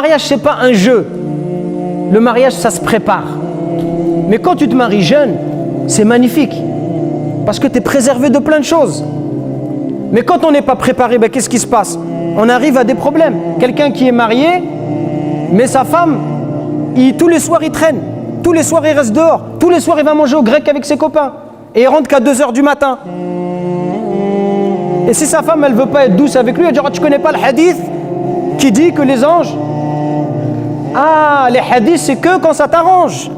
mariage, c'est pas un jeu. Le mariage, ça se prépare. Mais quand tu te maries jeune, c'est magnifique. Parce que tu es préservé de plein de choses. Mais quand on n'est pas préparé, ben, qu'est-ce qui se passe? On arrive à des problèmes. Quelqu'un qui est marié, mais sa femme, tous les soirs, il traîne. Tous les soirs, il reste dehors. Tous les soirs, il va manger au grec avec ses copains. Et il rentre qu'à 2 h du matin. Et si sa femme, elle ne veut pas être douce avec lui, elle dit « Tu connais pas le hadith qui dit que les anges... » Ah, les hadiths, c'est que quand ça t'arrange.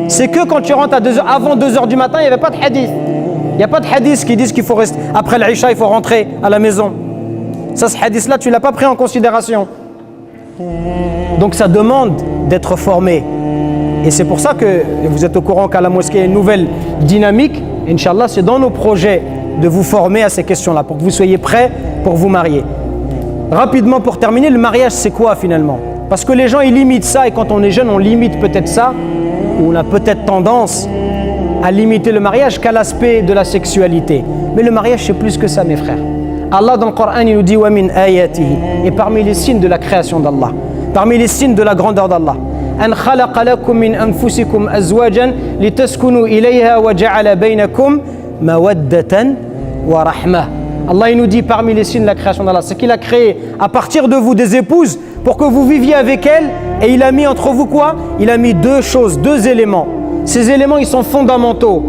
C'est que quand tu rentres à 2 h, avant 2 h du matin, il n'y avait pas de hadith. Il n'y a pas de hadith qui disent qu'il faut rester... Après l'Isha, il faut rentrer à la maison. Ça, ce hadith-là, tu ne l'as pas pris en considération. Donc ça demande d'être formé. Et c'est pour ça que vous êtes au courant qu'à la mosquée, il y a une nouvelle dynamique. Inch'Allah, c'est dans nos projets de vous former à ces questions-là, pour que vous soyez prêts pour vous marier. Rapidement, pour terminer, le mariage, c'est quoi finalement? Parce que les gens, ils limitent ça, et quand on est jeune, on limite peut-être ça, ou on a peut-être tendance à limiter le mariage qu'à l'aspect de la sexualité. Mais le mariage, c'est plus que ça, mes frères. Allah, dans le Coran, il nous dit « Wa min ayatihi » et parmi les signes de la création d'Allah, parmi les signes de la grandeur d'Allah, « An khalaqa lakum min anfusikum azwajan litaskunu ilayha wa ja'ala baynakum mawaddatan wa rahmah » Allah, il nous dit parmi les signes de la création d'Allah, c'est qu'il a créé à partir de vous des épouses pour que vous viviez avec elles, et il a mis entre vous quoi? Il a mis 2 choses, 2 éléments. Ces éléments, ils sont fondamentaux.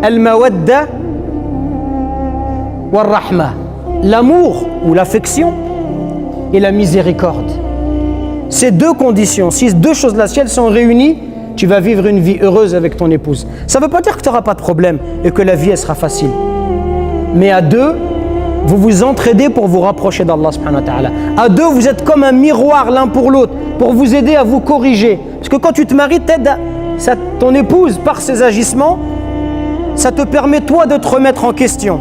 Al-mawadda wa rahmah. L'amour ou l'affection et la miséricorde. Ces 2 conditions, si 2 choses-là, si elles sont réunies, tu vas vivre une vie heureuse avec ton épouse. Ça ne veut pas dire que tu n'auras pas de problème et que la vie, elle sera facile. Mais à 2, vous vous entraidez pour vous rapprocher d'Allah subhanahu wa ta'ala. À 2, vous êtes comme un miroir l'un pour l'autre, pour vous aider à vous corriger. Parce que quand tu te maries, ton épouse, par ses agissements, ça te permet toi de te remettre en question.